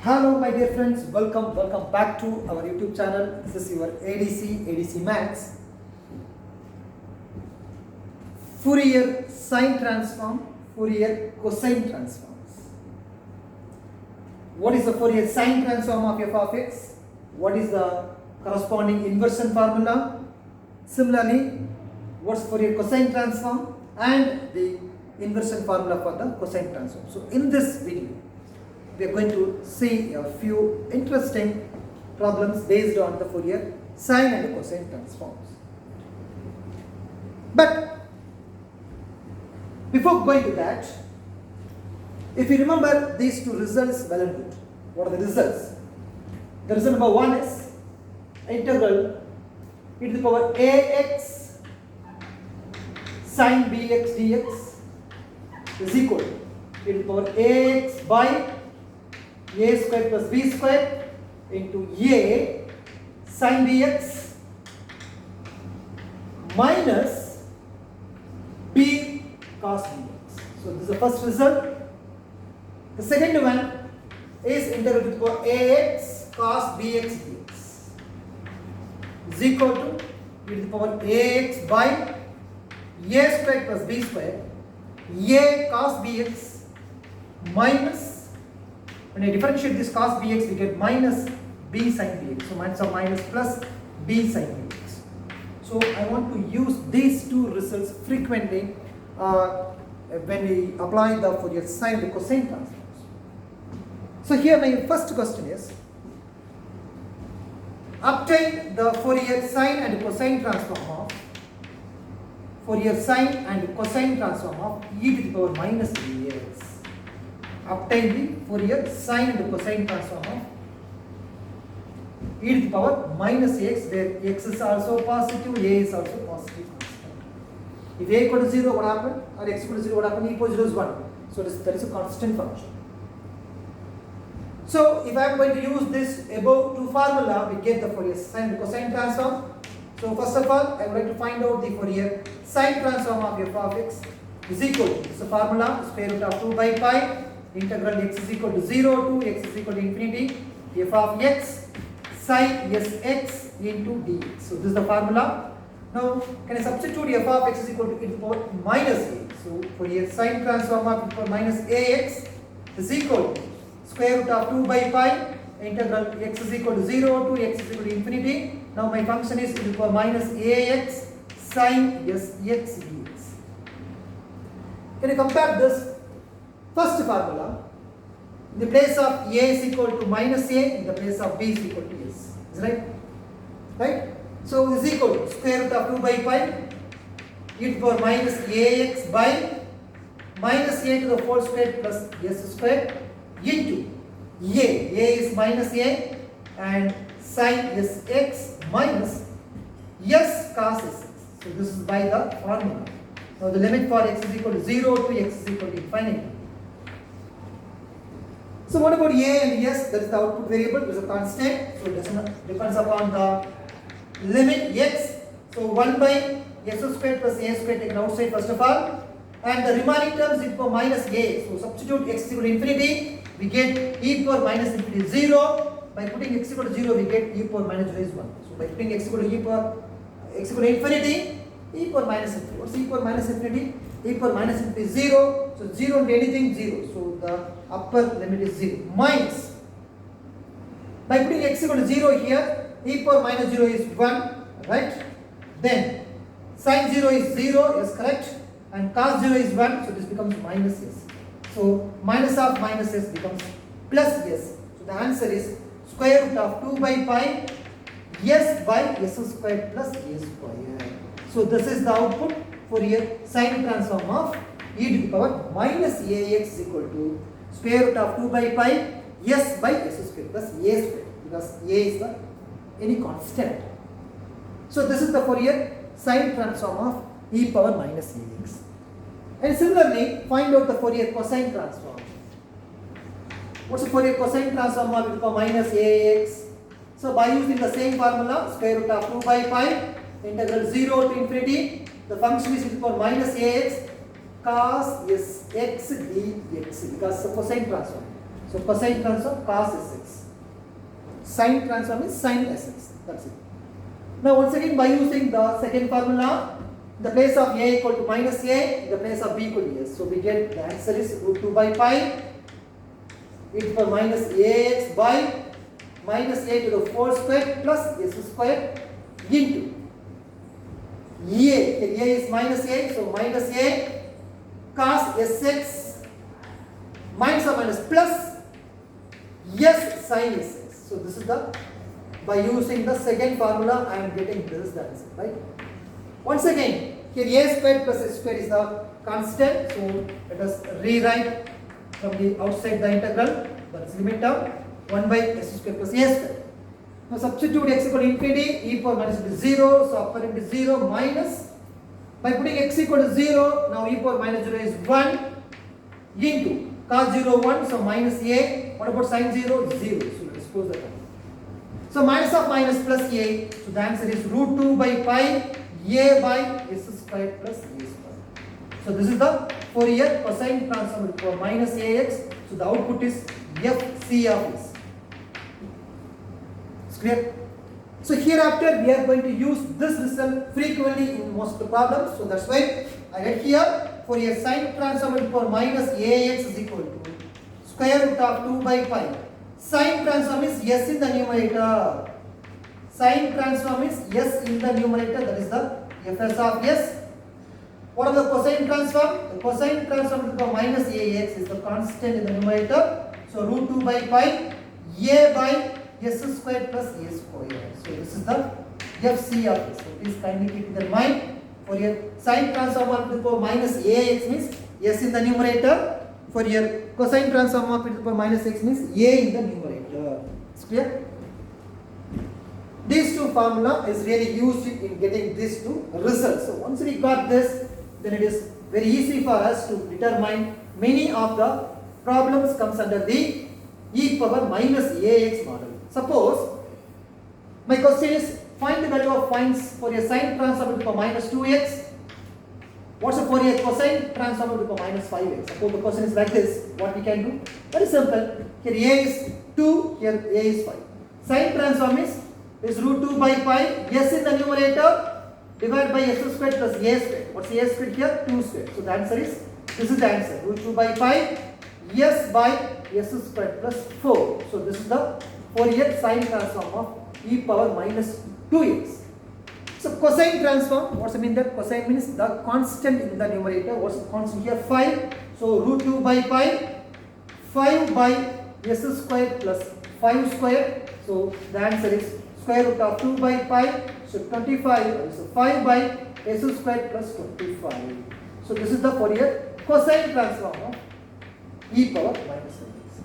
Hello my dear friends, welcome back to our YouTube channel. This is your ADC Maths. Fourier sine transform, Fourier cosine transforms. What is the Fourier sine transform of f of x? What is the corresponding inversion formula? Similarly, what's Fourier cosine transform and the inversion formula for the cosine transform. So in this video, we are going to see a few interesting problems based on the Fourier sine and cosine transforms. But before going to that, if you remember these two results well and good, what are the results? The result number 1 is integral e to the power ax sine bx dx is equal to e to the power ax by a square plus b square into a sine bx minus b cos bx. So this is the first result. The second one is integral to the power ax cos bx dx is equal to e to the power ax by a square plus b square a cos bx minus, when I differentiate this cos bx, we get minus b sin bx. So minus or minus plus b sin bx. So I want to use these two results frequently when we apply the Fourier sine and cosine transforms. So here my first question is, obtain the Fourier sine and cosine transform of Fourier sine and cosine transform of e to the power minus ax. Obtain the Fourier sine and cosine transform of e to the power minus x, where x is also positive, a is also positive constant. If a equal to 0, what happened? Or x equal to 0, what happened? E equal to 0 is 1. So that is a constant function. So if I am going to use this above two formula, we get the Fourier sine and cosine transform. So first of all, I would like to find out the Fourier sine transform of f of x is equal to, this is a formula, square root of 2 by pi integral x is equal to 0 to x is equal to infinity f of x sine sx into dx. So this is the formula. Now can I substitute f of x is equal to e to the power minus a. So Fourier sine transform of e to the power minus ax is equal to square root of 2 by pi integral x is equal to 0 to x is equal to infinity. Now my function is e to the power minus ax sine sx dx. Can you compare this? First formula, in the place of a is equal to minus a, in the place of b is equal to s. Is right? Right? So this is equal to square root of 2 by pi e to the power minus ax by minus a to the whole square plus s square into a is minus a and sine sx minus s cos sx. So this is by the formula. Now the limit for x is equal to 0 to x is equal to infinity. So what about a and s? That is the output variable, it is a constant. So it depends upon the limit x. So 1 by s square plus a square taken outside first of all. And the remaining terms e to the power minus a. So substitute x is equal to infinity, we get e to the power minus infinity 0. By putting x equal to 0, we get e to the power minus 0 is 1. So by putting x equal to infinity, e to the power minus infinity. What's e to the power minus infinity? E to the power minus infinity is 0. So 0 into anything 0. So the upper limit is 0. Minus. By putting x equal to 0 here, e to the power minus 0 is 1. Right? Then sin 0 is 0. Yes, correct. And cos 0 is 1. So this becomes minus s. So minus of minus s becomes plus s. So the answer is square root of 2 by pi s by s squared plus a squared. So this is the output Fourier sine transform of e to the power minus ax is equal to square root of 2 by pi s by s squared plus a squared, because a is the any constant. So this is the Fourier sine transform of e power minus ax. And similarly, find out the Fourier cosine transform. What's the Fourier cosine transform of e to the power minus ax? So by using the same formula, square root of 2 by pi integral 0 to infinity, the function is e to the power minus ax cos sx dx, because the cosine transform. So So cosine transform cos sx. Sine transform is sin sx. That's it. Now once again by using the second formula, in the place of a equal to minus a, in the place of b equal to s. So we get the answer is root 2 by pi e to the power minus ax by minus a to the 4 square plus s square into a. Okay, a is minus a, so minus a cos sx minus or minus plus s sin sx. So this is the, by using the second formula I am getting this, the answer, right? Once again, here a square plus s square is the constant, so let us rewrite from the outside the integral, that is limit of 1 by s square plus a square. Now substitute x equal to infinity, e power minus to 0, so upper limit is 0 minus, by putting x equal to 0, now e power minus 0 is 1 into cos 0 1, so minus a, what about sin 0? 0, so let us close the term. So minus of minus plus a, so the answer is root 2 by pi a by s square plus a square. So this is the Fourier cosine transform for minus ax, so the output is fc of s. It's clear? So hereafter we are going to use this result frequently in most of the problems, so that's why I write here Fourier sine transform for minus ax is equal to square root of 2 by pi. Sine transform is s in the numerator. Sine transform is s in the numerator, that is the fs of s. What are the cosine transform? The cosine transform for minus ax is the constant in the numerator. So root 2 by pi a by s square plus a square. So this is the fc of s. So please kindly keep in mind. For your sine transform for minus ax means s in the numerator. For your cosine transform of e to the power minus x means a in the numerator. It's clear? These two formula is really used in getting these two results. So once we got this, then it is very easy for us to determine many of the problems comes under the e power minus ax model. Suppose my question is find the value of points for a sine transform to the power minus 2x. What's the Fourier cosine transform to the power minus 5x? Suppose the question is like this, what we can do? Very simple. Here a is 2, here a is 5. Sine transform is root 2 by pi, s in the numerator divided by s square plus a square. What's a square here? 2 square. So the answer is, this is the answer, root 2 by pi, s by s square plus 4. So this is the Fourier sine transform of e power minus 2x. So cosine transform, what's the mean that? Cosine means the constant in the numerator. What's the constant here? 5. So root 2 by pi, 5 by s square plus 5 square. So the answer is square root of 2 by pi. So 25. So 5 by s square plus 25. So this is the Fourier cosine transform of e power minus 2x.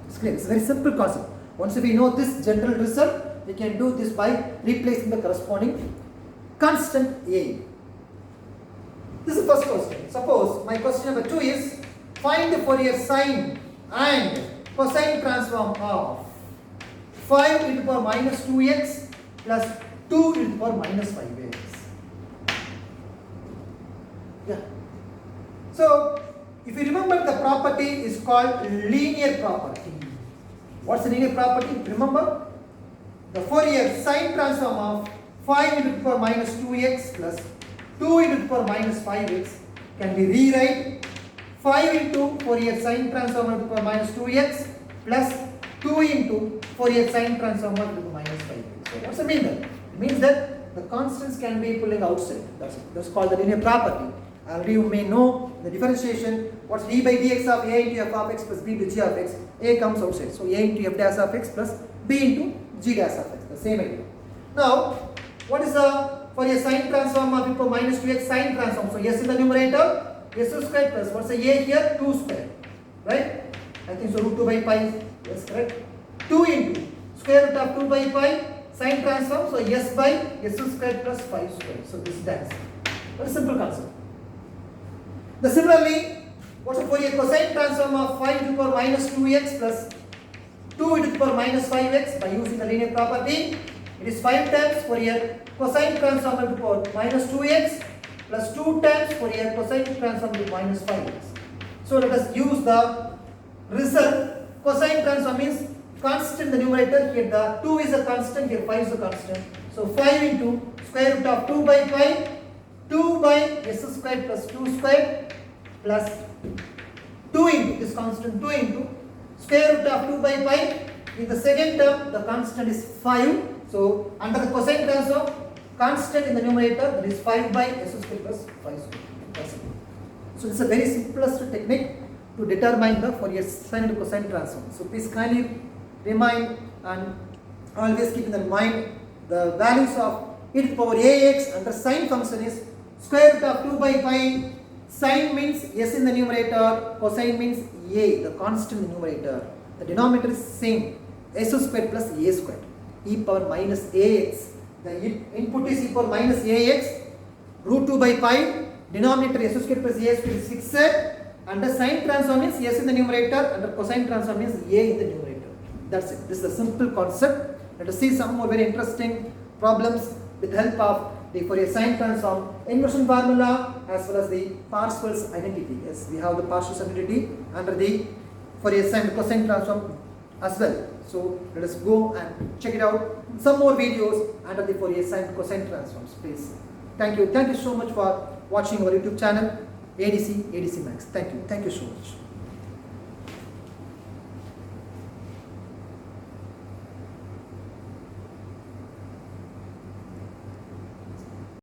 It's clear. It's a very simple concept. Once we know this general result, we can do this by replacing the corresponding constant a. This is the first question. Suppose my question number 2 is find the Fourier sine and cosine transform of 5 e to the power minus 2x plus 2 e to the power minus 5x. Yeah. So if you remember, the property is called linear property. What's the linear property? Remember, the Fourier sine transform of 5 e to the power minus 2x plus 2 e to the power minus 5x can be rewrite 5 into Fourier sine transform of the power minus 2x plus 2 into Fourier sine transform of the minus 5x. So what's the mean that? It means that the constants can be pulling outside. That's it. That's called the linear property. Already you may know the differentiation. What's d by dx of a into f of x plus b into g of x? A comes outside. So a into f dash of x plus b into g dash of x. The same idea. Now, what is the Fourier sine transform of e power minus 2x sine transform? So s in the numerator, s square plus what's the a here? 2 square. Right? I think so root 2 by pi. Yes, correct. 2 into square root of 2 by pi sine transform. So s by s square plus 5 square. So this is the answer. Very simple concept. Similarly, what's the Fourier cosine transform of 5 to the power minus 2x plus 2 to the power minus 5x by using the linear property? It is 5 times Fourier cosine transform to the power minus 2x plus 2 times Fourier cosine transform to minus 5x. So let us use the result transform means constant in the numerator, here the 2 is a constant, here 5 is a constant. So 5 into square root of 2 by pi, 2 by s square plus 2 square plus 2 into this constant, 2 into square root of 2 by pi. In the second term, the constant is 5. So under the cosine transform, constant in the numerator, that is 5 by s square plus 5 square. So this is a very simplest technique to determine the Fourier sine and cosine transform. So please kindly remind and always keep in mind the values of e to the power ax under sine function is square root of 2 by pi. Sine means s in the numerator, cosine means a, the constant in the numerator. The denominator is same, s square plus a square, e power minus ax. The input is e power minus ax, root 2 by pi, denominator s square plus a square is fixed. Under sine transform means s in the numerator, under cosine transform means a in the numerator. That's it. This is a simple concept. Let us see some more very interesting problems with the help of the Fourier sine transform, inversion formula, as well as the partials identity. Yes, we have the partials identity under the Fourier sine and cosine transform as well. So let us go and check it out. Some more videos under the Fourier sine and cosine transforms, please. Thank you. Thank you so much for watching our YouTube channel, ADC Max. Thank you so much.